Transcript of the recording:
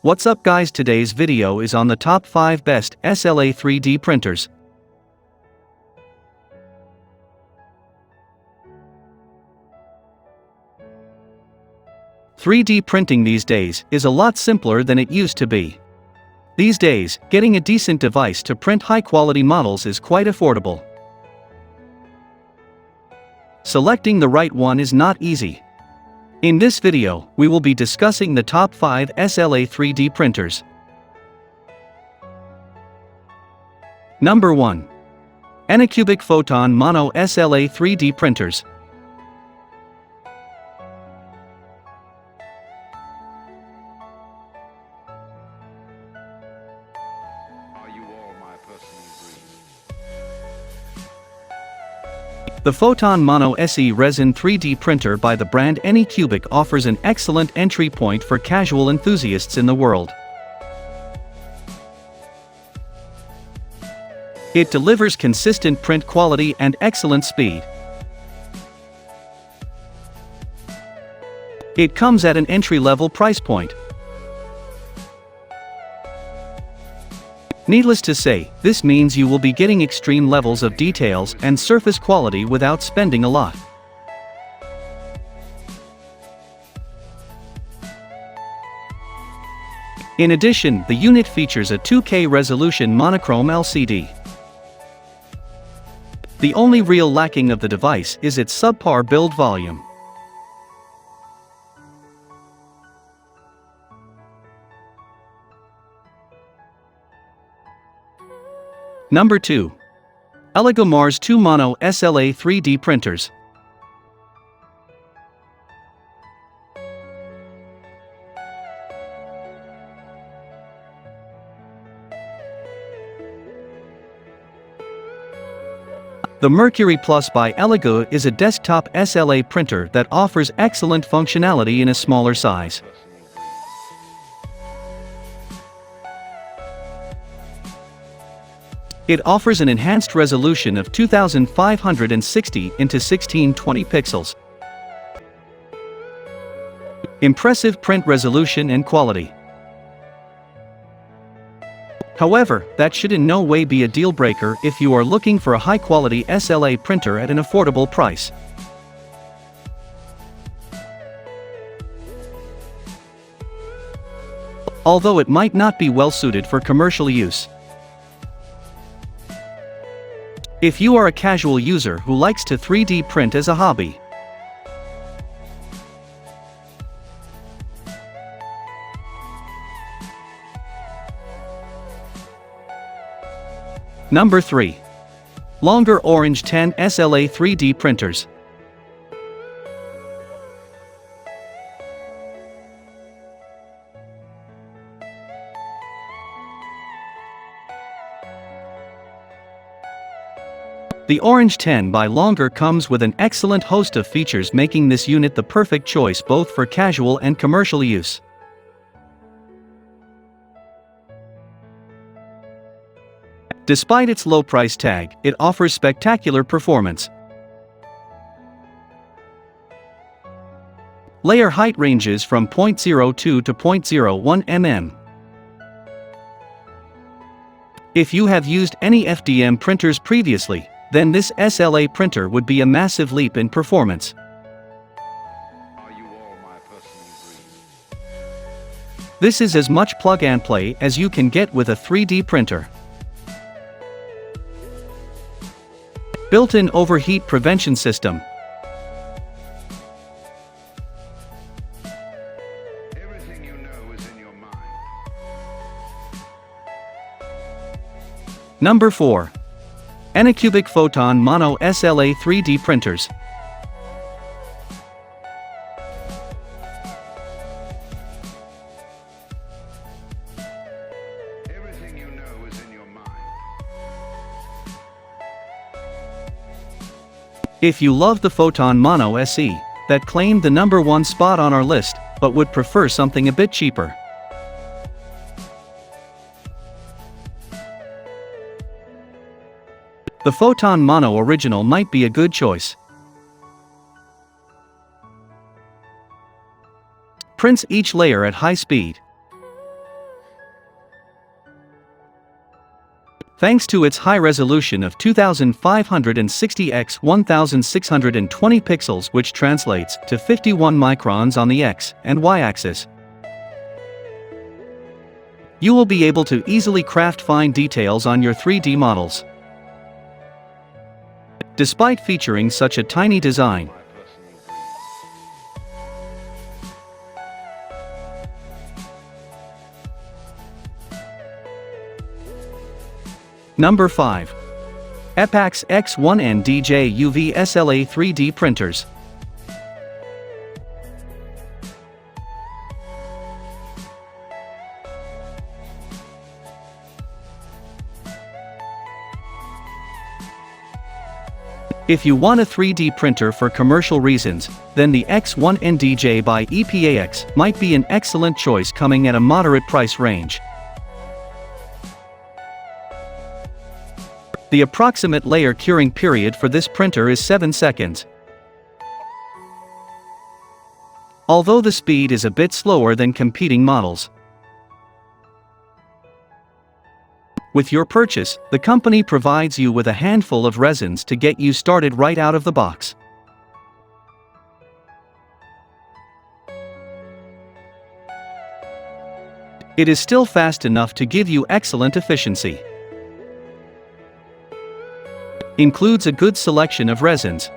What's up guys, today's video is on the top 5 best SLA 3D printers. "3D printing these days is a lot simpler than it used to be. These days, getting a decent device to print high-quality models is quite affordable. Selecting the right one is not easy. In this video, we will be discussing the top 5 SLA 3D printers. Number 1. Anycubic Photon Mono SLA 3D printers. The Photon Mono SE Resin 3D printer by the brand Anycubic offers an excellent entry point for casual enthusiasts in the world. It delivers consistent print quality and excellent speed. It comes at an entry-level price point. Needless to say, this means you will be getting extreme levels of details and surface quality without spending a lot. In addition, the unit features a 2K resolution monochrome LCD. The only real lacking of the device is its subpar build volume. Number 2. Elegoo Mars 2 Mono SLA 3D printers. The Mercury Plus by Elegoo is a desktop SLA printer that offers excellent functionality in a smaller size. It offers an enhanced resolution of 2560 into 1620 pixels. Impressive print resolution and quality. However, that should in no way be a deal breaker if you are looking for a high-quality SLA printer at an affordable price. Although it might not be well suited for commercial use. If you are a casual user who likes to 3D print as a hobby. Number 3. Longer Orange 10 SLA 3D printers. The Orange 10 by Longer comes with an excellent host of features, making this unit the perfect choice both for casual and commercial use. Despite its low price tag, it offers spectacular performance. Layer height ranges from 0.02 to 0.01 mm. If you have used any FDM printers previously, then this SLA printer would be a massive leap in performance. This is as much plug and play as you can get with a 3D printer. Built-in overheat prevention system. Everything you know is in your mind. Number 4. Anycubic Photon Mono SLA 3D printers. Everything you know is in your mind. If you love the Photon Mono SE, that claimed the number 1 spot on our list, but would prefer something a bit cheaper. The Photon Mono Original might be a good choice. Prints each layer at high speed. Thanks to its high resolution of 2560 x 1620 pixels, which translates to 51 microns on the X and Y axis. You will be able to easily craft fine details on your 3D models. Despite featuring such a tiny design. Number 5. Eptax X1NDJ UV SLA 3D printers. If you want a 3D printer for commercial reasons, then the X1NDJ by Eptax might be an excellent choice, coming at a moderate price range. The approximate layer curing period for this printer is 7 seconds. Although the speed is a bit slower than competing models. With your purchase, the company provides you with a handful of resins to get you started right out of the box. It is still fast enough to give you excellent efficiency. Includes a good selection of resins.